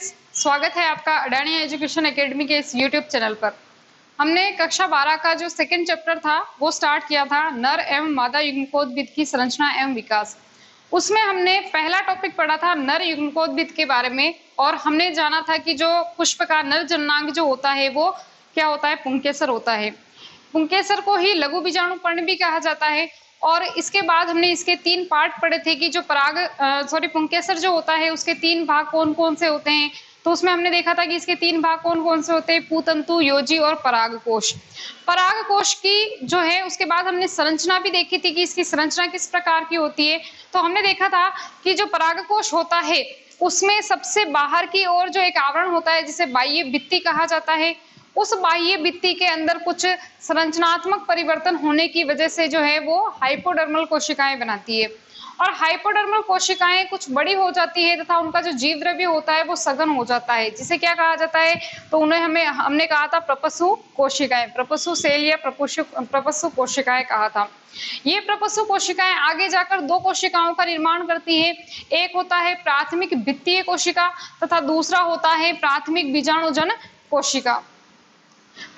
Friends, स्वागत है आपका अडानी एजुकेशन एकेडमी के इस यूट्यूब चैनल पर। हमने कक्षा 12 का जो सेकंड चैप्टर था वो स्टार्ट किया था, नर एवं मादा युग्मकोद्भिद की संरचना एवं विकास। उसमें हमने पहला टॉपिक पढ़ा था नर युग्मकोद्भिद के बारे में, और हमने जाना था कि जो पुष्प का नर जननांग जो होता है वो क्या होता है, पुंकेसर होता है। पुंकेसर को ही लघु बीजाणु पर्ण भी कहा जाता है। और इसके बाद हमने इसके 3 पार्ट पढ़े थे कि जो पुंकेसर जो होता है उसके 3 भाग कौन कौन से होते हैं। तो उसमें हमने देखा था कि इसके 3 भाग कौन कौन से होते हैं, पूतंतु, योजी और परागकोश। परागकोश की जो है उसके बाद हमने संरचना भी देखी थी कि इसकी संरचना किस प्रकार की होती है। तो हमने देखा था कि जो परागकोश होता है उसमें सबसे बाहर की ओर जो एक आवरण होता है जिसे बाह्य भित्ति कहा जाता है, उस बाह्य भित्ति के अंदर कुछ संरचनात्मक परिवर्तन होने की वजह से जो है वो हाइपोडर्मल कोशिकाएं बनाती है। और हाइपोडर्मल कोशिकाएं कुछ बड़ी हो जाती है तथा उनका जो जीव द्रव्य होता है वो सघन हो जाता है, जिसे क्या कहा जाता है, तो उन्हें हमने कहा था प्रपस्सु कोशिकाएं, प्रपस्सु सेल या प्रपस्सु कोशिकाएं कहा था। ये प्रपस्सु कोशिकाएं आगे जाकर 2 कोशिकाओं का निर्माण करती है। एक होता है प्राथमिक भित्तीय कोशिका तथा दूसरा होता है प्राथमिक बीजाणुजन कोशिका।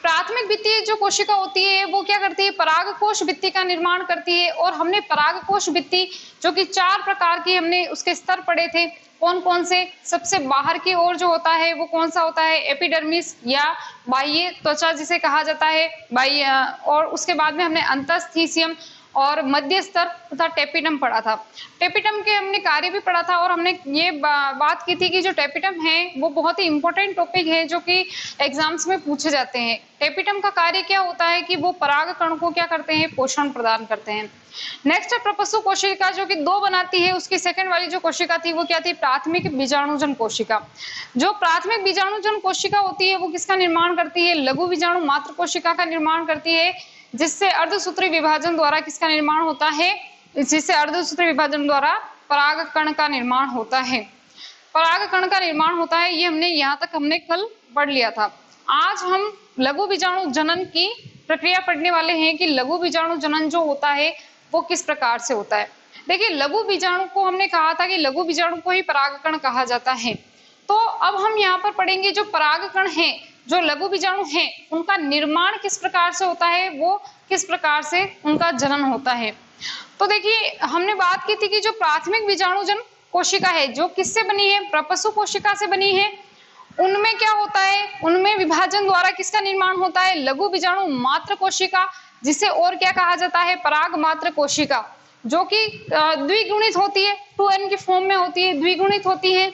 प्राथमिक भित्ति जो कोशिका होती है वो क्या करती है, परागकोश भित्ति का निर्माण करती है। और हमने परागकोश भित्ति जो कि 4 प्रकार की हमने उसके स्तर पढ़े थे, कौन कौन से। सबसे बाहर की ओर जो होता है वो कौन सा होता है, एपिडर्मिस या बाह्य त्वचा जिसे कहा जाता है बाह्य। और उसके बाद में हमने अंतःस्थीसियम और मध्य स्तर तथा टेपिटम पढ़ा था। टेपिटम के हमने कार्य भी पढ़ा था और हमने ये बात की थी कि जो टेपिटम है वो बहुत ही इंपॉर्टेंट टॉपिक है जो कि एग्जाम्स में पूछे जाते हैं। टेपिटम का कार्य क्या होता है कि वो पराग कण को क्या करते हैं, पोषण प्रदान करते हैं। नेक्स्ट है प्रपस्सु कोशिका जो कि 2 बनाती है। उसकी सेकंड वाली जो कोशिका थी वो क्या थी, प्राथमिक बीजाणुजन कोशिका। जो प्राथमिक बीजाणुजन कोशिका होती है वो किसका निर्माण करती है, लघु बीजाणु मात्र कोशिका का निर्माण करती है, जिससे अर्धसूत्री विभाजन द्वारा किसका निर्माण होता है, जिससे अर्धसूत्री विभाजन द्वारा पराग कण का निर्माण होता है। पराग कण का निर्माण होता है, ये हमने यहाँ तक हमने कल पढ़ लिया था। आज हम लघु बीजाणु जनन की प्रक्रिया पढ़ने वाले हैं कि लघु बीजाणु जनन जो होता है वो किस प्रकार से होता है। देखिए, लघु बीजाणु को हमने कहा था कि लघु बीजाणु को ही पराग कण कहा जाता है। तो अब हम यहाँ पर पढ़ेंगे जो पराग कण है, जो लघु बीजाणु हैं, उनका निर्माण किस प्रकार से होता है, वो किस प्रकार से उनका जनन होता है। तो देखिए, हमने बात की थी कि जो प्राथमिक बीजाणुजन कोशिका है जो किससे बनी है, प्रपस्सु कोशिका से बनी है। उनमें क्या होता है, उनमें विभाजन द्वारा किसका निर्माण होता है, लघु बीजाणु मात्र कोशिका, जिसे और क्या कहा जाता है, पराग मात्र कोशिका, जो कि द्विगुणित होती है, 2n की फॉर्म में होती है, द्विगुणित होती है।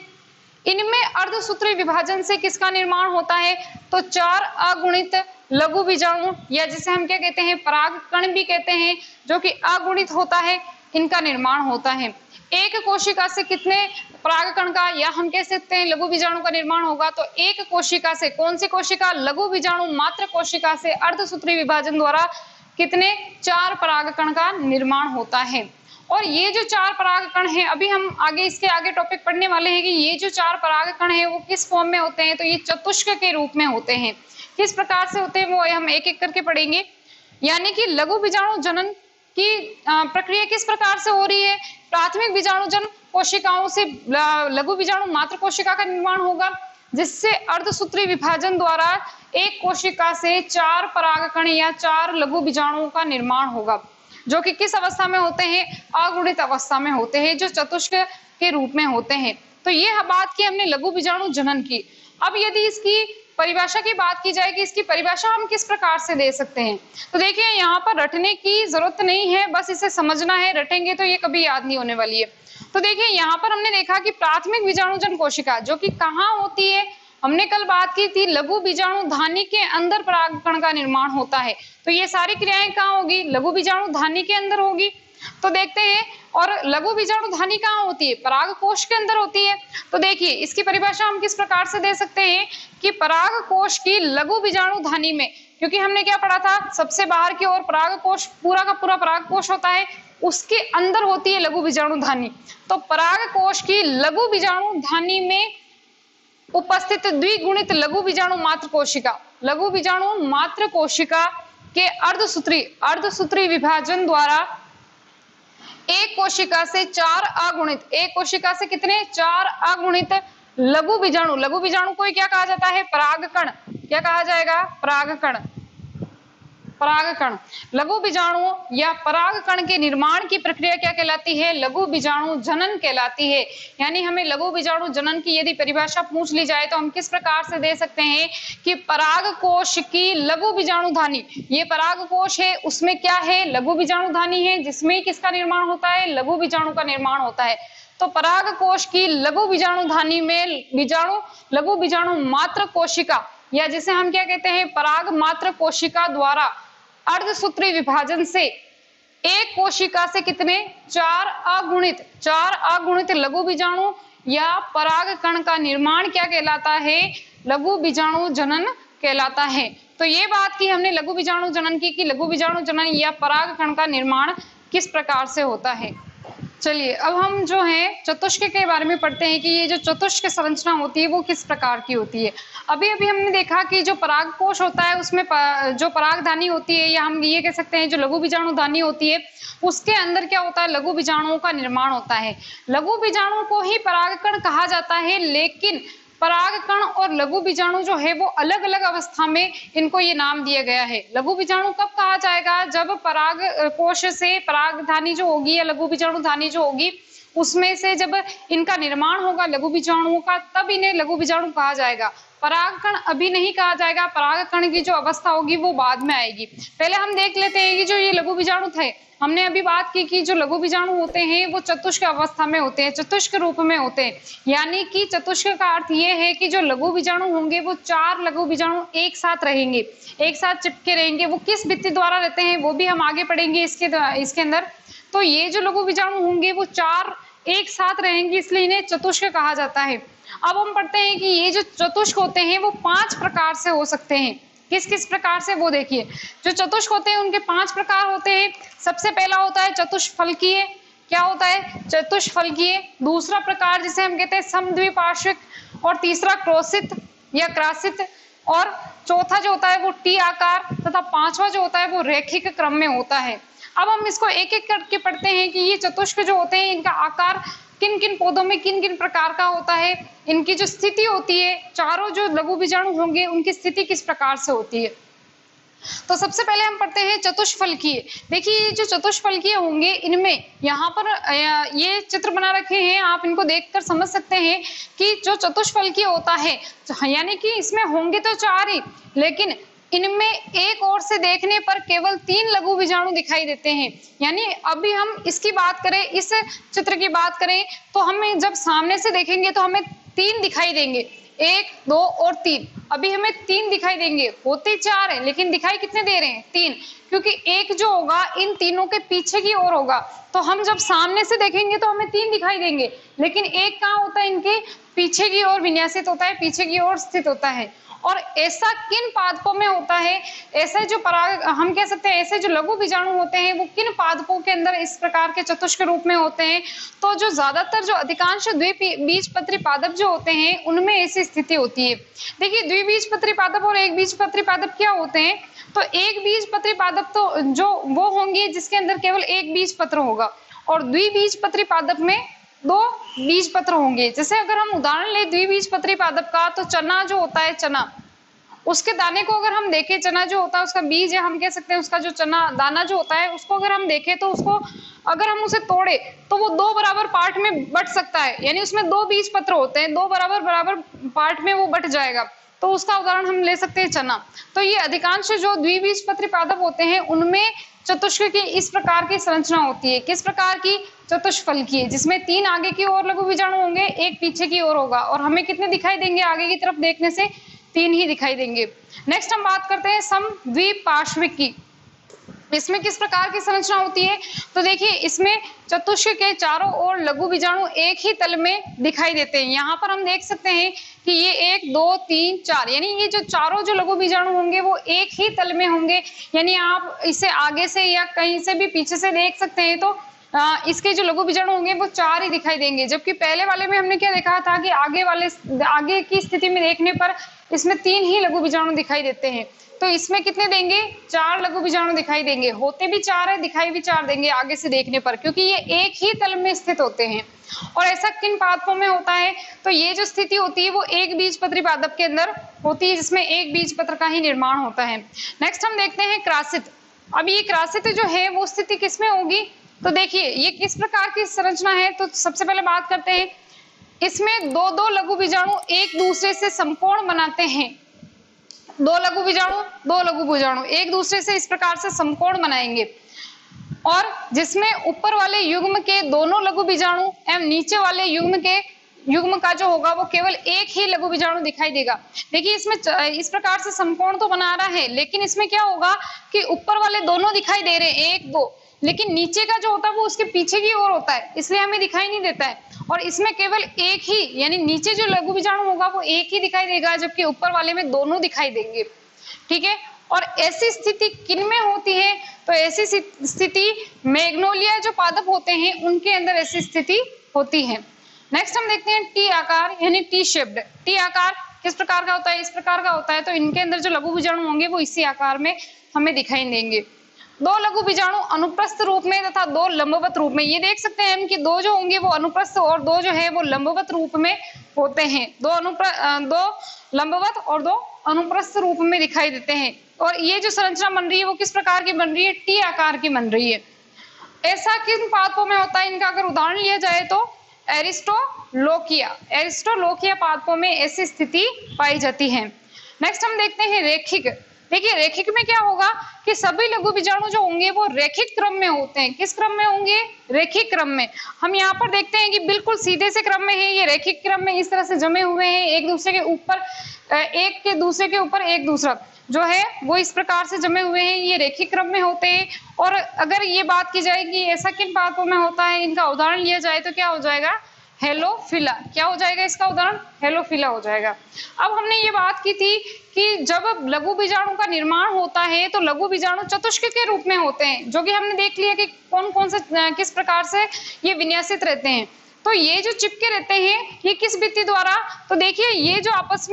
इनमें अर्धसूत्री विभाजन से किसका निर्माण होता है, तो 4 अगुणित लघु बीजाणु या जिसे हम क्या कहते हैं, पराग कण भी कहते हैं, जो कि अगुणित होता है, इनका निर्माण होता है। एक कोशिका से कितने पराग कण का या हम कह सकते हैं लघु बीजाणु का निर्माण होगा, तो एक कोशिका से, कौन सी कोशिका, लघु बीजाणु मात्र कोशिका से अर्धसूत्री विभाजन द्वारा कितने, 4 पराग कण का निर्माण होता है। और ये जो 4 पराग कण हैं, अभी हम आगे इसके आगे टॉपिक पढ़ने वाले हैं कि ये जो 4 पराग कण हैं वो किस फॉर्म में होते हैं, तो ये चतुष्क के रूप में होते हैं। किस प्रकार से होते हैं वो हम एक एक करके पढ़ेंगे। यानी कि लघु बीजाणु जनन की प्रक्रिया किस प्रकार से हो रही है, प्राथमिक बीजाणुजन कोशिकाओं से लघु बीजाणु मात्र कोशिका का निर्माण होगा, जिससे अर्धसूत्री विभाजन द्वारा एक कोशिका से 4 परागकण या 4 लघु बीजाणुओं का निर्माण होगा, जो कि किस अवस्था में होते हैं, अगुणित अवस्था में होते हैं, जो चतुष्क के रूप में होते हैं। तो ये बात की हमने लघु बीजाणु जनन की। अब यदि इसकी परिभाषा की बात की जाए कि इसकी परिभाषा हम किस प्रकार से दे सकते हैं, तो देखिए यहाँ पर रटने की जरूरत नहीं है, बस इसे समझना है। रटेंगे तो ये कभी याद नहीं होने वाली है। तो देखिए, यहाँ पर हमने देखा कि प्राथमिक बीजाणुजन कोशिका जो कि कहाँ होती है, हमने कल बात की थी लघु बीजाणु धानी के अंदर पराग कण का निर्माण होता है। तो ये सारी क्रियाएं कहाँ होगी, लघु बीजाणु धानी के अंदर होगी। तो देखते हैं, और लघु बीजाणु धानी कहाँ होती है, पराग कोश के अंदर होती है। तो देखिए, इसकी परिभाषा हम किस प्रकार से दे सकते हैं कि पराग कोश की लघु बीजाणु धानी में, क्योंकि हमने क्या पढ़ा था, सबसे बाहर की ओर पराग कोश, पूरा का पूरा पराग कोश होता है, उसके अंदर होती है लघु बीजाणु धानी। तो पराग कोश की लघु बीजाणु धानी में उपस्थित द्विगुणित लघु बीजाणु मात्र कोशिका, लघु बीजाणु मात्र कोशिका के अर्धसूत्री विभाजन द्वारा एक कोशिका से 4 अगुणित, एक कोशिका से कितने, 4 अगुणित लघु बीजाणु, लघु बीजाणु को क्या कहा जाता है? परागकण। क्या कहा जाएगा? परागकण। परागकण, लघु बीजाणु या परागकण के निर्माण की प्रक्रिया क्या कहलाती है? लघु बीजाणु जनन कहलाती है। यानी हमें लघु बीजाणु जनन की यदि परिभाषा पूछ ली जाए तो हम किस प्रकार से दे सकते हैं कि परागकोश की लघु बीजाणुधानी, ये परागकोश है, उसमें क्या है? लघु बीजाणुधानी है, जिसमें किसका निर्माण होता है? लघु बीजाणु का निर्माण होता है। तो परागकोश की लघु बीजाणुधानी में बीजाणु, लघु बीजाणु मात्र कोशिका, या जिसे हम क्या कहते हैं? पराग मात्र कोशिका द्वारा अर्धसूत्री विभाजन से एक कोशिका से कितने? 4 अगुणित लघु बीजाणु या परागकण का निर्माण क्या कहलाता है? लघु बीजाणु जनन कहलाता है। तो ये बात की हमने लघु बीजाणु जनन की कि लघु बीजाणु जनन या परागकण का निर्माण किस प्रकार से होता है। चलिए अब हम जो है चतुष्क के बारे में पढ़ते हैं कि ये जो चतुष्क संरचना होती है वो किस प्रकार की होती है। अभी हमने देखा कि जो परागकोश होता है उसमें जो परागधानी होती है, या हम ये कह सकते हैं जो लघु बीजाणुधानी होती है, उसके अंदर क्या होता है? लघु बीजाणुओं का निर्माण होता है। लघु बीजाणु को ही परागकण कहा जाता है, लेकिन परागकण और लघु बीजाणु जो है वो अलग अलग अवस्था में इनको ये नाम दिया गया है। लघु बीजाणु कब कहा जाएगा? जब पराग कोश से परागधानी जो होगी या लघु बीजाणुधानी जो होगी उसमें से जब इनका निर्माण होगा लघु बीजाणुओं का, तब इन्हें लघु बीजाणु कहा जाएगा। परागकण अभी नहीं कहा जाएगा, परागकण की जो अवस्था होगी वो बाद में आएगी। पहले हम देख लेते हैं कि जो ये लघु बीजाणु थे, हमने अभी बात की कि जो लघु बीजाणु होते हैं वो चतुष्क अवस्था में होते हैं, चतुष्क रूप में होते हैं। यानी कि चतुष्क का अर्थ ये है कि जो लघु बीजाणु होंगे वो 4 लघु बीजाणु एक साथ रहेंगे, एक साथ चिपके रहेंगे। वो किस भित्ति द्वारा रहते हैं वो भी हम आगे पढ़ेंगे इसके अंदर। तो ये जो लघु बीजाणु होंगे वो 4 एक साथ रहेंगे, इसलिए इन्हें चतुष्क कहा जाता है। अब हम पढ़ते हैं कि ये जो चतुष्क होते हैं वो 5 प्रकार से हो सकते हैं। किस किस प्रकार से वो देखिए। जो चतुष्क होते हैं उनके 5 प्रकार होते हैं। सबसे पहला होता है चतुष्फलकीय। क्या होता है? चतुष्फलकीय। दूसरा प्रकार जिसे हम कहते हैं समद्विपार्श्विक, और तीसरा क्रोशित या क्रासित, और चौथा जो होता है वो टी आकार, तथा पांचवा जो होता है वो रैखिक क्रम में होता है। अब हम इसको एक एक करके पढ़ते हैं कि ये चतुष्क जो होते हैं इनका आकार किन किन पौधों में किन किन प्रकार का होता है, इनकी जो स्थिति होती है, चारों जो लघु बीजाणु होंगे उनकी स्थिति किस प्रकार से होती है। तो सबसे पहले हम पढ़ते हैं चतुष्फलकीय। देखिए जो चतुष्फलकीय होंगे इनमें यहाँ पर ये चित्र बना रखे हैं, आप इनको देखकर समझ सकते हैं कि जो चतुष्फलकीय होता है यानी कि इसमें होंगे तो 4 ही, लेकिन इनमें एक ओर से देखने पर केवल 3 लघु बीजाणु दिखाई देते हैं। यानी अभी हम इसकी बात करें, इस चित्र की बात करें, तो हमें जब सामने से देखेंगे तो हमें 3 दिखाई देंगे, 1, 2 और 3। अभी हमें 3 दिखाई देंगे, होते 4 है लेकिन दिखाई कितने दे रहे हैं? 3, क्योंकि एक जो होगा इन तीनों के पीछे की ओर होगा। तो हम जब सामने से देखेंगे तो हमें 3 दिखाई देंगे, लेकिन एक कहाँ होता है? इनके पीछे की ओर विन्यासित होता है, पीछे की ओर स्थित होता है। और ऐसा किन पादपों में होता है? ऐसे जो हम कह सकते हैं ऐसे जो लघु बीजाणु होते हैं वो किन पादपों के अंदर इस प्रकार के चतुष्क रूप में होते हैं? तो जो ज्यादातर जो अधिकांश द्विबीजपत्री पादप जो होते हैं उनमें ऐसी स्थिति होती है। देखिए द्विबीजपत्री पादप और एक बीजपत्री पादप क्या होते हैं? तो एक बीजपत्री पादप तो जो वो होंगे जिसके अंदर केवल एक बीज पत्र होगा, और द्विबीजपत्री पादप में 2 बीज पत्र होंगे। जैसे अगर हम उदाहरण ले द्विबीजपत्री पादप का, तो चना जो होता है, चना उसके दाने को अगर हम देखें, चना जो होता है उसका बीज या हम कह सकते हैं उसका जो चना दाना जो होता है उसको अगर हम देखें तो उसको अगर हम उसे तोड़े तो वो 2 बराबर पार्ट में बट सकता है। यानी उसमें 2 बीज पत्र होते हैं, 2 बराबर पार्ट में वो बट जाएगा। तो उसका उदाहरण हम ले सकते हैं चना। तो ये अधिकांश जो द्विबीजपत्री पादप होते हैं उनमें चतुष्क की इस प्रकार की संरचना होती है। किस प्रकार की? चतुष्फलकीय, जिसमें 3 आगे की ओर लघु बीजाणु होंगे, 1 पीछे की ओर होगा। और हमें कितने दिखाई देंगे? आगे की तरफ देखने से 3 ही दिखाई देंगे। नेक्स्ट हम बात करते हैं समद्विपार्श्विक की। इसमें किस प्रकार की संरचना होती है? तो देखिए इसमें चतुष्क के चारों ओर लघु बीजाणु एक ही तल में दिखाई देते हैं। यहाँ पर हम देख सकते हैं कि ये 1, 2, 3, 4 यानी ये जो चारों जो लघु बीजाणु होंगे वो एक ही तल में होंगे। यानी आप इसे आगे से या कहीं से भी पीछे से देख सकते हैं तो इसके जो लघु बीजाणु होंगे वो 4 ही दिखाई देंगे। जबकि पहले वाले में हमने क्या देखा था कि आगे की स्थिति में देखने पर इसमें 3 ही लघु बीजाणु दिखाई देते हैं। तो इसमें कितने देंगे? 4 लघु बीजाणु दिखाई देंगे। होते भी 4 है, दिखाई भी 4 देंगे आगे से देखने पर, क्योंकि ये एक ही तल में स्थित होते हैं। और ऐसा किन पादपों में होता है? तो ये जो स्थिति होती है वो एक बीजपत्री पादप के अंदर होती है, जिसमें एक बीजपत्र का ही निर्माण होता है। नेक्स्ट हम देखते हैं क्रासित। अब ये क्रासित जो है वो स्थिति किसमें होगी? तो देखिए ये किस प्रकार की संरचना है। तो सबसे पहले बात करते हैं, इसमें दो दो लघु बीजाणु एक दूसरे से समकोण बनाते हैं। दो लघु बीजाणु एक दूसरे से इस प्रकार से समकोण बनाएंगे, और जिसमें ऊपर वाले युग्म के दोनों लघु बीजाणु एवं नीचे वाले युग्म का जो होगा वो केवल एक ही लघु बीजाणु दिखाई देगा। देखिए इसमें इस प्रकार से समकोण तो बना रहा है, लेकिन इसमें क्या होगा कि ऊपर वाले दोनों दिखाई दे रहे हैं, 1 2, लेकिन नीचे का जो होता है वो उसके पीछे की ओर होता है, इसलिए हमें दिखाई नहीं देता है। और इसमें केवल एक ही, यानी नीचे जो लघु बीजाणु होगा वो एक ही दिखाई देगा, जबकि ऊपर वाले में दोनों दिखाई देंगे। ठीक है, और ऐसी स्थिति किन में होती है? तो ऐसी स्थिति मैग्नोलिया जो पादप होते हैं उनके अंदर ऐसी स्थिति होती है। नेक्स्ट हम देखते हैं टी आकार यानी टी शेप्ड। टी आकार किस प्रकार का होता है? इस प्रकार का होता है। तो इनके अंदर जो लघु बीजाणु होंगे वो इसी आकार में हमें दिखाई देंगे। 2 लघु बीजाणु अनुप्रस्थ रूप में तथा 2 लंबवत रूप में। ये देख सकते हैं कि 2 जो होंगे वो अनुप्रस्थ और 2 जो है वो लंबवत रूप में होते हैं। 2 लंबवत और 2 अनुप्रस्थ रूप में दिखाई देते हैं। और ये जो संरचना बन रही है वो किस प्रकार की बन रही है? टी आकार की बन रही है। ऐसा किन पादपों में होता है? इनका अगर उदाहरण लिया जाए तो एरिस्टोलोकिया पादपों में ऐसी स्थिति पाई जाती है। नेक्स्ट हम देखते हैं रेखिक। देखिए रेखिक में क्या होगा कि सभी लघु बीजाणु जो होंगे वो रैखिक क्रम में होते हैं। किस क्रम में होंगे? रैखिक क्रम में। हम यहाँ पर देखते हैं कि बिल्कुल सीधे से क्रम में है, ये रैखिक क्रम में इस तरह से जमे हुए हैं, एक दूसरे के ऊपर, एक के दूसरे के ऊपर एक दूसरा जो है वो इस प्रकार से जमे हुए हैं, ये रैखिक क्रम में होते हैं। और अगर ये बात की जाए कि ऐसा किन पादपों में होता है, इनका उदाहरण लिया जाए तो क्या हो जाएगा? हेलोफिला। क्या हो जाएगा इसका उदाहरण? हेलोफिला हो जाएगा। अब हमने ये बात की थी कि जब लघु बीजाणु का निर्माण होता है तो लघु बीजाणु चतुष्क के रूप में होते हैं, जो कि हमने देख लिया कि कौन कौन से किस प्रकार से ये विन्यासित रहते हैं। तो ये जो चिपके रहते हैं ये किस भित्ति द्वारा? तो देखिए ये जो आपस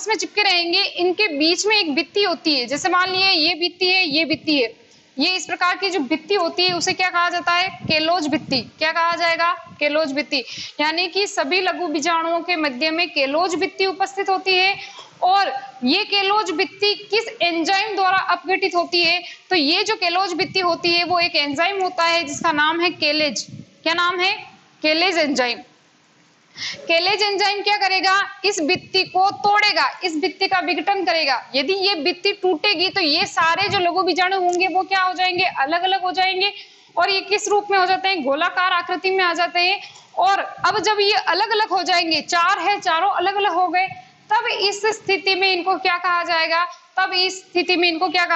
में चिपके रहेंगे, इनके बीच में एक भित्ति होती है। जैसे मान लिए ये भित्ति है, ये भित्ति है, ये इस प्रकार की जो भित्ति होती है उसे क्या कहा जाता है? केलोज भित्ति। क्या कहा जाएगा? केलोज भित्ति। यानी कि सभी लघु बीजाणुओं के मध्य में केलोज भित्ति उपस्थित होती है। और ये केलोज भित्ति किस एंजाइम द्वारा अपघटित होती है? तो ये जो केलोज भित्ति होती है वो एक एंजाइम होता है जिसका नाम है केलेज। क्या नाम है? केलेज एंजाइम। केलेज एंजाइम क्या करेगा? इस भित्ति को तोड़ेगा, इस भित्ति का विघटन करेगा। यदि ये भित्ति टूटेगी तो ये सारे जो लघु बीजाणु होंगे वो क्या हो जाएंगे? अलग अलग हो जाएंगे। और ये किस रूप में हो जाते हैं? गोलाकार आकृति में आ जाते हैं। और अब जब ये अलग अलग हो जाएंगे, 4 है, चारों अलग अलग हो गए, तब इस स्थिति में इनको क्या कहा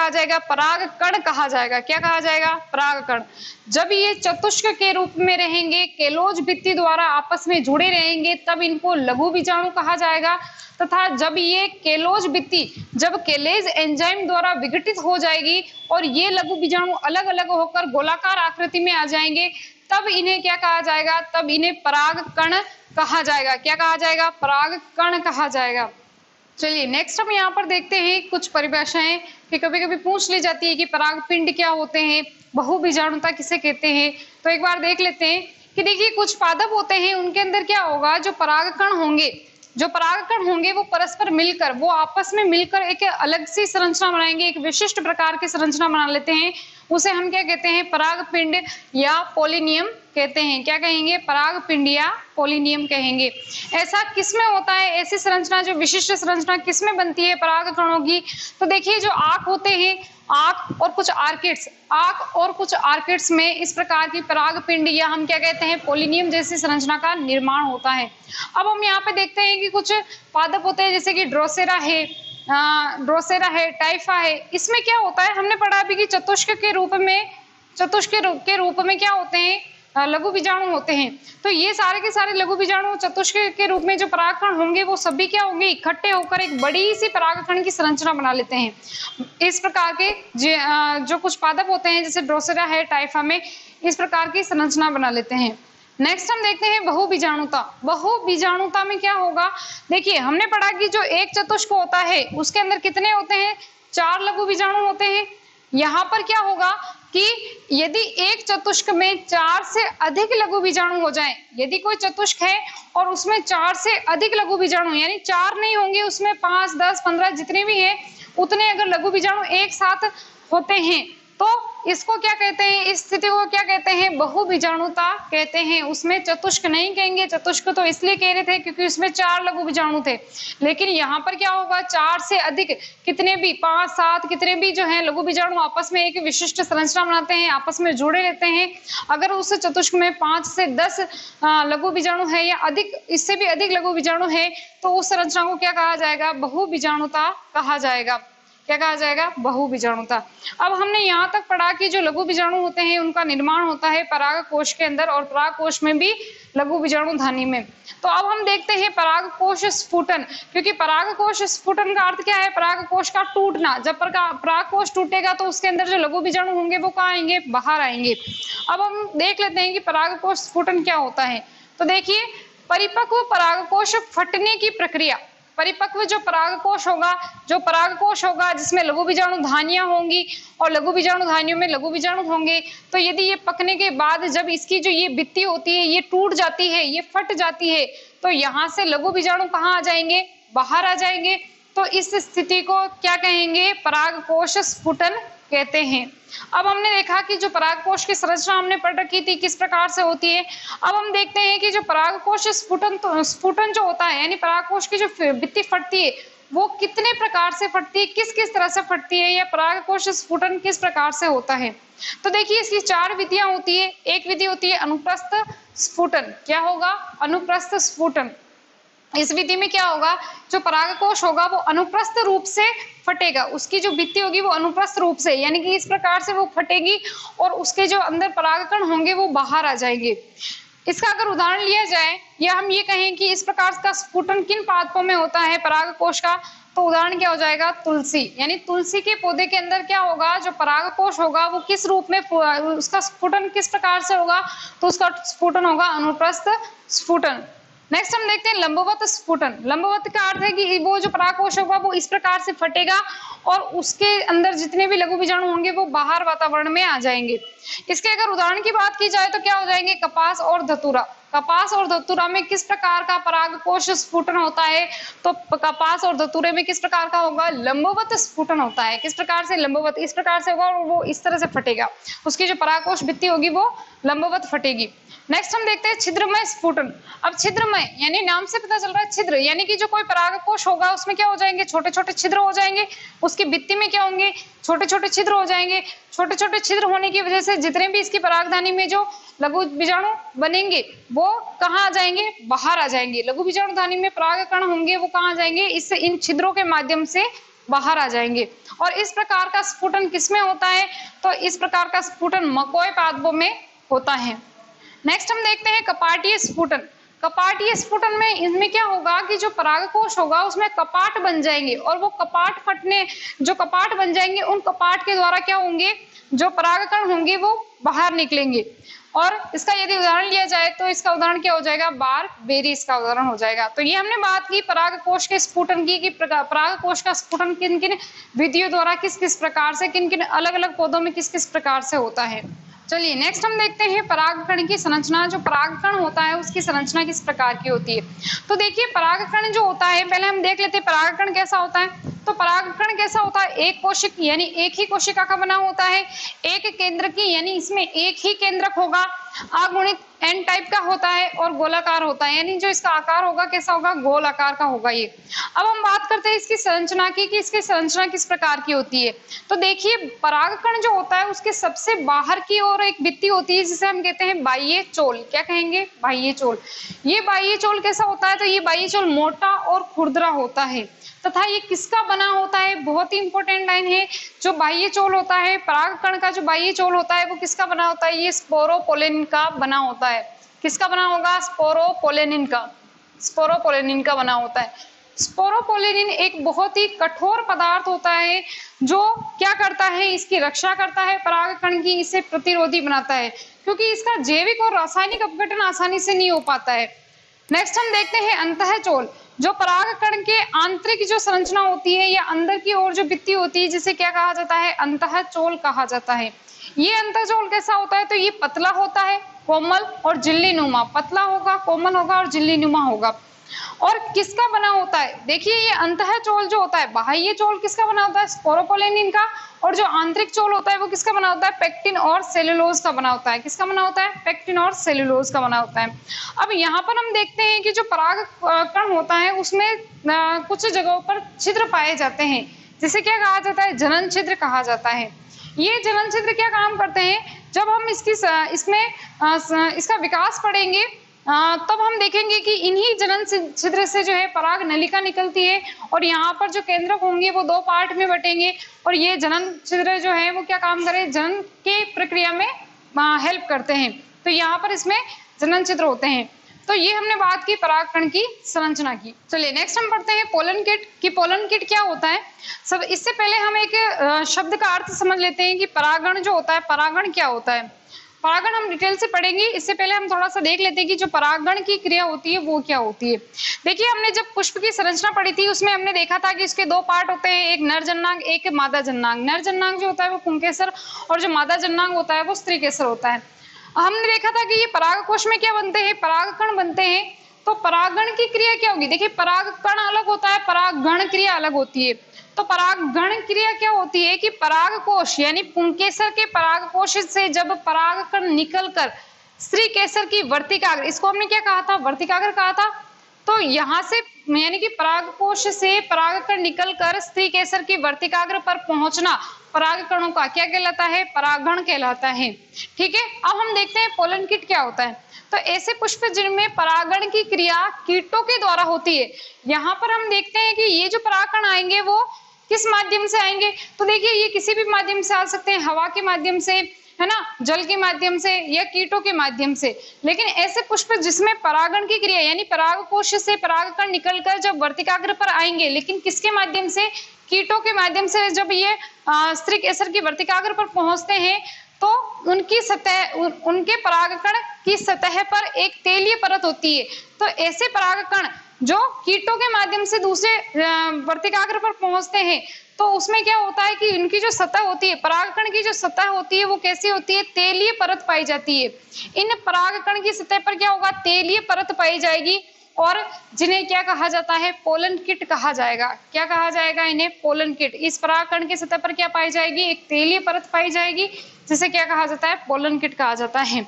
जाएगा? पराग कण कहा जाएगा। क्या कहा जाएगा? पराग कण। जब ये चतुष्क के रूप में रहेंगे, केलोज भित्ति द्वारा आपस में जुड़े रहेंगे, तब इनको लघु बीजाणु कहा जाएगा। तथा जब ये केलोज भित्ति जब केलेज एंजाइम द्वारा विघटित हो जाएगी और ये लघु बीजाणु अलग अलग होकर गोलाकार आकृति में आ जाएंगे, तब इन्हें क्या कहा जाएगा? तब इन्हें पराग कण कहा जाएगा। क्या कहा जाएगा? पराग कण कहा जाएगा। चलिए नेक्स्ट हम यहाँ पर देखते हैं कुछ परिभाषाएं कि कभी कभी पूछ ली जाती है कि परागपिंड क्या होते हैं, बहुबीजाणुता किसे कहते हैं। तो एक बार देख लेते हैं कि देखिए कुछ पादप होते हैं, उनके अंदर क्या होगा, जो परागकण होंगे वो परस्पर मिलकर, वो आपस में मिलकर एक अलग सी संरचना बनाएंगे, एक विशिष्ट प्रकार की संरचना बना लेते हैं। उसे हम क्या कहते हैं? परागपिंड या पोलिनियम कहते हैं। क्या कहेंगे? परागपिंड या पोलिनियम कहेंगे। ऐसा किसमें होता है? ऐसी संरचना, जो विशिष्ट संरचना किसमें बनती है परागकणों की? तो देखिए जो आँख होते हैं, आँख और कुछ आर्किड्स में इस प्रकार की परागपिंड या हम क्या कहते हैं? पोलिनियम जैसी संरचना का निर्माण होता है। अब हम यहाँ पे देखते हैं कि कुछ पादप होते हैं जैसे कि ड्रोसेरा है, टाइफा है। इसमें क्या होता है, हमने पढ़ा अभी कि चतुष्क के रूप में क्या होते हैं? लघु बीजाणु होते हैं। तो ये सारे के सारे लघु बीजाणु चतुष्क के रूप में जो परागकण होंगे वो सभी क्या होंगे? इकट्ठे होकर एक बड़ी सी परागकण की संरचना बना लेते हैं। इस प्रकार के जो कुछ पादप होते हैं जैसे ड्रोसेरा है, टाइफा में इस प्रकार की संरचना बना लेते हैं। नेक्स्ट हम देखते हैं बहुबीजाणुता। बहुबीजाणुता में क्या होगा, देखिए हमने पढ़ा कि जो एक चतुष्क होता है उसके अंदर कितने होते हैं, 4 लघु बीजाणु होते हैं। यहाँ पर क्या होगा कि यदि एक चतुष्क में 4 से अधिक लघु बीजाणु हो जाएं, यदि कोई चतुष्क है और उसमें 4 से अधिक लघु बीजाणु, यानी 4 नहीं होंगे, उसमें 5, 10, 15 जितने भी हैं उतने अगर लघु बीजाणु एक साथ होते हैं तो इसको क्या कहते हैं, इस स्थिति को क्या कहते हैं, बहुबीजाणुता कहते हैं। उसमें चतुष्क नहीं कहेंगे, चतुष्क तो इसलिए कह रहे थे क्योंकि उसमें 4 लघु बीजाणु थे, लेकिन यहाँ पर क्या होगा, 4 से अधिक कितने भी 5, 7 कितने भी जो है लघु बीजाणु आपस में एक विशिष्ट संरचना बनाते हैं, आपस में जुड़े रहते हैं। अगर उस चतुष्क में 5 से 10 लघु बीजाणु है या अधिक, इससे भी अधिक लघु बीजाणु है तो उस संरचना को क्या कहा जाएगा, बहुबीजाणुता कहा जाएगा। क्या कहा जाएगा, बहुबीजाणुता। अब हमने यहाँ तक पढ़ा कि जो लघु बीजाणु होते हैं उनका निर्माण होता है परागकोश के अंदर और परागकोश में भी लघु बीजाणु धानी में। तो अब हम देखते हैं परागकोश स्फुटन, क्योंकि परागकोश स्फुटन का अर्थ क्या है, परागकोश का टूटना। जब परागकोश टूटेगा तो उसके अंदर जो लघु बीजाणु होंगे वो कहाँ आएंगे, बाहर आएंगे। अब हम देख लेते हैं कि परागकोश स्फुटन क्या होता है। तो देखिए, परिपक्व परागकोश फटने की प्रक्रिया, परिपक्व जो परागकोश होगा जिसमें लघु बीजाणु धानियां होंगी और लघु बीजाणु धानियों में लघु बीजाणु होंगे, तो यदि ये पकने के बाद जब इसकी जो ये भित्ति होती है ये टूट जाती है, ये फट जाती है, तो यहाँ से लघु बीजाणु कहाँ आ जाएंगे, बाहर आ जाएंगे। तो इस स्थिति को क्या कहेंगे, परागकोश स्फुटन कहते हैं। अब हमने देखा कि जो परागकोश की संरचना हमने पढ़ रखी थी किस प्रकार से होती है। अब हम देखते हैं कि जो परागकोश स्फुटन जो होता है, यानी परागकोश की जो भित्ति फटती है वो कितने प्रकार से फटती है, किस किस तरह से फटती है, या परागकोश स्फुटन किस प्रकार से होता है। तो देखिए, इसकी 4 विधियां होती है। एक विधि होती है अनुप्रस्थ स्फुटन। क्या होगा, अनुप्रस्थ स्फुटन। इस विधि में क्या होगा, जो परागकोश होगा वो अनुप्रस्थ रूप से फटेगा, उसकी जो भित्ति होगी वो अनुप्रस्थ रूप से, यानी कि इस प्रकार से वो फटेगी और उसके जो अंदर परागकण होंगे वो बाहर आ जाएंगे। इसका अगर उदाहरण लिया जाए या हम ये कहें कि इस प्रकार का स्फुटन किन पादपों में होता है परागकोश का, तो उदाहरण क्या हो जाएगा, तुलसी। यानी तुलसी के पौधे के अंदर क्या होगा, जो परागकोश होगा वो किस रूप में, उसका स्फुटन किस प्रकार से होगा, तो उसका स्फुटन होगा अनुप्रस्थ स्फुटन। नेक्स्ट हम देखते हैं लंबवत स्फुटन। लंबवत का अर्थ है कि वो जो परागकोश होगा वो इस प्रकार से फटेगा और उसके अंदर जितने भी लघु बीजाणु होंगे वो बाहर वातावरण में आ जाएंगे। इसके अगर उदाहरण की बात की जाए तो क्या हो जाएंगे, कपास और धतूरा। कपास और धतूरा में किस प्रकार का परागकोश स्फुटन होता है, तो कपास और धतूरे में किस प्रकार का होगा, लंबवत स्फुटन होता है। किस प्रकार से, लंबवत, इस प्रकार से होगा और वो इस तरह से फटेगा, उसकी जो परागकोश भित्ति होगी वो लंबवत फटेगी। नेक्स्ट हम देखते हैं छिद्रमय स्फुटन। अब छिद्रमय यानी नाम से पता चल रहा है छिद्र, यानी कि जो कोई परागकोश होगा उसमें क्या हो जाएंगे, छोटे छोटे छिद्र हो जाएंगे, उसकी भित्ति में क्या होंगे, छोटे छोटे छिद्र हो जाएंगे। छोटे छोटे छिद्र होने की वजह से जितने भी इसकी परागधानी में जो लघु बीजाणु बनेंगे वो कहाँ आ जाएंगे, बाहर आ जाएंगे। लघु बीजाणु धानी में परागकण होंगे वो कहाँ आ जाएंगे, इससे इन छिद्रों के माध्यम से बाहर आ जाएंगे। और इस प्रकार का स्फुटन किसमें होता है, तो इस प्रकार का स्फुटन मकोय पादपों में होता है। नेक्स्ट हम देखते हैं कपाटीय स्फुटन। कपाटीय स्फुटन में इनमें क्या होगा कि जो परागकोश होगा उसमें कपाट बन जाएंगे और वो कपाट फटने, जो कपाट बन जाएंगे उन कपाट के द्वारा क्या होंगे, जो परागकण होंगे वो बाहर निकलेंगे। और इसका यदि उदाहरण लिया जाए तो इसका उदाहरण क्या हो जाएगा, बारबेरी इसका उदाहरण हो जाएगा। तो ये हमने बात की परागकोश के स्फुटन की, कि परागकोश का स्फुटन किन किन विधियों द्वारा किस किस प्रकार से, किन किन अलग अलग पौधों में किस किस प्रकार से होता है। चलिए नेक्स्ट हम देखते हैं परागकण की संरचना। जो परागकण होता है उसकी संरचना किस प्रकार की होती है। तो देखिए, परागकण जो होता है, पहले हम देख लेते हैं परागकण कैसा होता है। तो परागकण कैसा होता है, एक कोशिक यानी एक ही कोशिका का बना होता है, एक केंद्र की यानी इसमें एक ही केंद्रक होगा, अगुणित एन टाइप का होता है और गोलाकार होता है, यानी जो इसका आकार होगा कैसा होगा, गोल आकार का होगा ये। अब हम बात करते हैं इसकी संरचना की, कि इसकी संरचना किस प्रकार की होती है। तो देखिए, परागकण जो होता है उसके सबसे बाहर की ओर एक भित्ति होती है जिसे हम कहते हैं बाह्य चोल। क्या कहेंगे, बाह्य चोल। ये बाह्य चोल कैसा होता है, तो ये बाह्य चोल मोटा और खुरदरा होता है तथा ये किसका बना होता है, बहुत ही इंपॉर्टेंट लाइन है। जो बाह्य चोल होता है, परागकण का जो बाह्य चोल होता है वो किसका बना होता है, ये स्पोरोपोलेनिन का बना होता है। किसका बना होगा, स्पोरोपोलेनिन का, स्पोरोपोलेनिन का बना होता है। स्पोरोपोलिनिन एक बहुत ही कठोर पदार्थ होता है जो क्या करता है, इसकी रक्षा करता है परागकण की, इसे प्रतिरोधी बनाता है क्योंकि इसका जैविक और रासायनिक अपघटन आसानी से नहीं हो पाता है। नेक्स्ट हम देखते हैं अंतःचोल, जो परागकण के आंतरिक जो संरचना होती है या अंदर की ओर जो भित्ति होती है जिसे क्या कहा जाता है, अंतःचोल कहा जाता है। ये अंतःचोल कैसा होता है, तो ये पतला होता है, कोमल और झिल्लीनुमा, पतला होगा, कोमल होगा और झिल्लीनुमा होगा। और किसका बना होता है, देखिए ये अंतःचोल जो होता है, बाह्य चोल किसका बना होता है, स्पोरोपोलिनिन का, और जो आंतरिक चोल होता है वो किसका बना होता है, पेक्टिन और सेलुलोज का बना होता है। किसका बना होता है, पेक्टिन और सेलुलोज का बना होता है। अब यहाँ पर हम देखते हैं कि जो परागकण होता है उसमें कुछ जगहों पर छिद्र पाए जाते हैं, जिसे क्या कहा जाता है, जनन छिद्र कहा जाता है। ये जनन छिद्र क्या काम करते हैं, जब हम इसका विकास पढ़ेंगे तब हम देखेंगे कि इन्हीं जनन छिद्र से जो है पराग नलिका निकलती है और यहाँ पर जो केंद्रक होंगे वो दो पार्ट में बटेंगे और ये जनन छिद्र जो है वो क्या काम करे, जनन के प्रक्रिया में हेल्प करते हैं। तो यहाँ पर इसमें जनन छिद्र होते हैं। तो ये हमने बात की परागकण की संरचना की। चलिए नेक्स्ट हम पढ़ते हैं पोलन किट कि पोलन किट क्या होता है। सब इससे पहले हम एक शब्द का अर्थ समझ लेते हैं कि परागण जो होता है, परागण क्या होता है। परागण हम डिटेल से पढ़ेंगे, इससे पहले हम थोड़ा सा देख लेते हैं कि जो परागण की क्रिया होती है वो क्या होती है। देखिए हमने जब पुष्प की संरचना पढ़ी थी उसमें हमने देखा था कि इसके दो पार्ट होते हैं, एक नर जननांग एक मादा जननांग। नर जननांग जो होता है वो पुंकेसर और जो मादा जननांग होता है वो स्त्रीकेसर होता है। हमने देखा था कि ये परागकोश में क्या बनते हैं, परागकण बनते हैं। तो परागण की क्रिया क्या होगी, देखिए परागकण अलग होता है, परागण क्रिया अलग होती है। तो परागण क्रिया क्या होती है कि परागकोश यानी पुंकेसर के परागकोश से जब परागकण निकलकर स्त्रीकेसर की वर्तिकाग्र, इसको हमने क्या कहा था, वर्तिकाग्र कहा था। तो यहाँ से यानी कि परागकोश से परागकण निकलकर स्त्रीकेसर की वर्तिकाग्र पर पहुंचना परागकणों का क्या कहलाता है, परागण कहलाता है। ठीक है, अब हम देखते हैं पोलन किट क्या होता है। तो ऐसे पुष्प जिनमें परागण की क्रिया कीटों के द्वारा होती है, यहाँ पर हम देखते हैं कि ये जो परागकण आएंगे वो किस माध्यम से आएंगे, तो देखिए ये किसी भी माध्यम से आ सकते हैं, हवा के माध्यम से, है ना, जल के माध्यम से या कीटों के माध्यम से। लेकिन ऐसे पुष्प जिसमें परागण की क्रिया यानी परागकोश से परागकण निकलकर जब वर्तिकाग्र पर आएंगे, लेकिन किसके माध्यम से, कीटों के माध्यम से, जब ये स्त्रीकेसर की वर्तिकाग्र पर पहुंचते हैं तो उनकी सतह, उनके परागकण की सतह पर एक तेलीय परत होती है। तो ऐसे परागकण जो कीटों के माध्यम से दूसरे वर्तिकाग्र पर पहुंचते हैं तो उसमें क्या होता है कि उनकी जो सतह होती है, परागकण की जो सतह होती है वो कैसी होती है, तेलीय परत पाई जाती है। इन परागकण की सतह पर क्या होगा, तेलीय परत पाई जाएगी और जिन्हें क्या कहा जाता है, पोलन किट कहा जाएगा। क्या कहा जाएगा, इन्हें पोलन किट। इस परागकण की सतह पर क्या पाई जाएगी, एक तेलीय परत पाई जाएगी जिसे क्या कहा जाता है, पोलन किट कहा जाता है।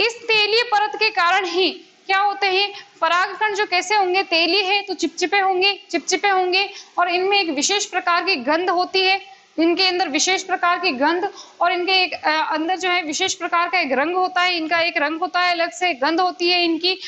इस तेलीय परत के कारण ही क्या होते हैं, परागकण जो कैसे होंगे, तेलीय है तो चिपचिपे होंगे और इनमें एक विशेष प्रकार की गंध होती है, इनके अंदर विशेष प्रकार की गंध और इनके एक अंदर जो है विशेष प्रकार का एक रंग होता है, इनका एक रंग होता है, अलग से गंध होती है इनकी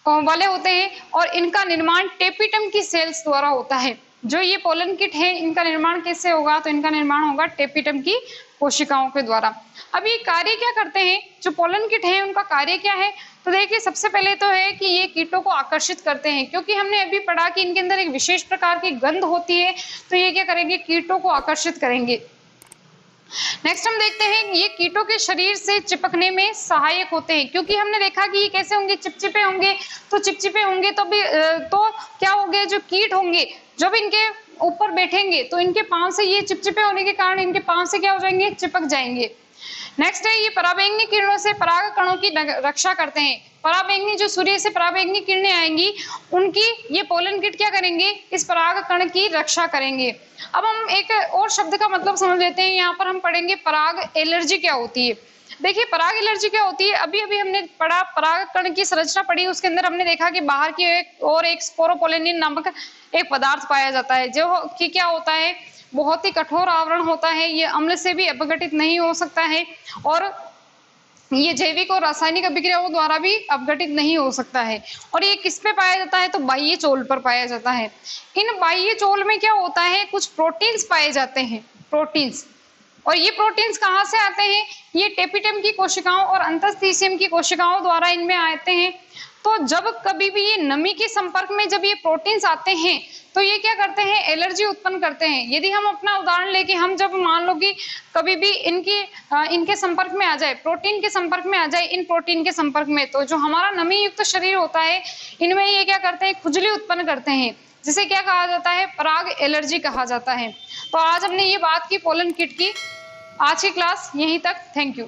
वाले होते हैं और इनका निर्माण टेपिटम की सेल्स द्वारा होता है। जो ये पोलन किट है इनका निर्माण कैसे होगा, तो इनका निर्माण होगा टेपिटम की कोशिकाओं के द्वारा। अब ये कार्य क्या करते हैं, जो पोलन किट है उनका कार्य क्या है, तो देखिए सबसे पहले तो है कि ये कीटों को आकर्षित करते हैं, क्योंकि हमने अभी पढ़ा कि इनके अंदर एक विशेष प्रकार की गंध होती है, तो ये क्या करेंगे, कीटों को आकर्षित करेंगे। नेक्स्ट हम देखते हैं ये कीटों के शरीर से चिपकने में सहायक होते हैं, क्योंकि हमने देखा कि ये कैसे होंगे, चिपचिपे होंगे। तो चिपचिपे होंगे तो क्या होंगे, जो कीट होंगे जब इनके ऊपर बैठेंगे तो इनके पांव से, ये चिपचिपे होने के कारण इनके पांव से क्या हो जाएंगे, चिपक जाएंगे। नेक्स्ट है ये पराबैंगनी किरणों से परागकणों की रक्षा करते हैं। पराबैंगनी, जो सूर्य से पराबैंगनी किरणें आएंगी उनकी ये पोलन किट क्या करेंगे, इस परागकण की रक्षा करेंगे। अब हम एक और शब्द का मतलब समझ लेते हैं। यहाँ पर हम पढ़ेंगे पराग एलर्जी क्या होती है। देखिए पराग एलर्जी क्या होती है, अभी अभी हमने पढ़ा, परागकण की संरचना पढ़ी, उसके अंदर हमने देखा कि बाहर की एक स्पोरोपोलिनिन नामक एक पदार्थ पाया जाता है, जो कि क्या होता है, बहुत ही कठोर आवरण होता है, ये अम्ल से भी अपघटित नहीं हो सकता है और ये जैविक और रासायनिक अभिक्रियाओं द्वारा भी अपघटित नहीं हो सकता है। और ये किस पे पाया जाता है, तो बाह्य चोल पर पाया जाता है। इन बाह्य चोल में क्या होता है, कुछ प्रोटीन्स पाए जाते हैं, प्रोटीन्स। और ये प्रोटीन्स कहाँ से आते हैं, ये टेपिटम की कोशिकाओं और अंतस्थिसियम की कोशिकाओं द्वारा इनमें आते हैं। तो जब कभी भी ये नमी के संपर्क में जब ये प्रोटीन्स आते हैं तो ये क्या करते हैं, एलर्जी उत्पन्न करते हैं। यदि हम अपना उदाहरण लेके हम जब मान लो कि कभी भी इनके संपर्क में आ जाए, प्रोटीन के संपर्क में आ जाए, इन प्रोटीन के संपर्क में, तो जो हमारा नमी युक्त शरीर होता है इनमें ये क्या करते हैं, खुजली उत्पन्न करते हैं, जिसे क्या कहा जाता है, पराग एलर्जी कहा जाता है। तो आज हमने ये बात की पोलन किट की। आज की क्लास यहीं तक। Thank you.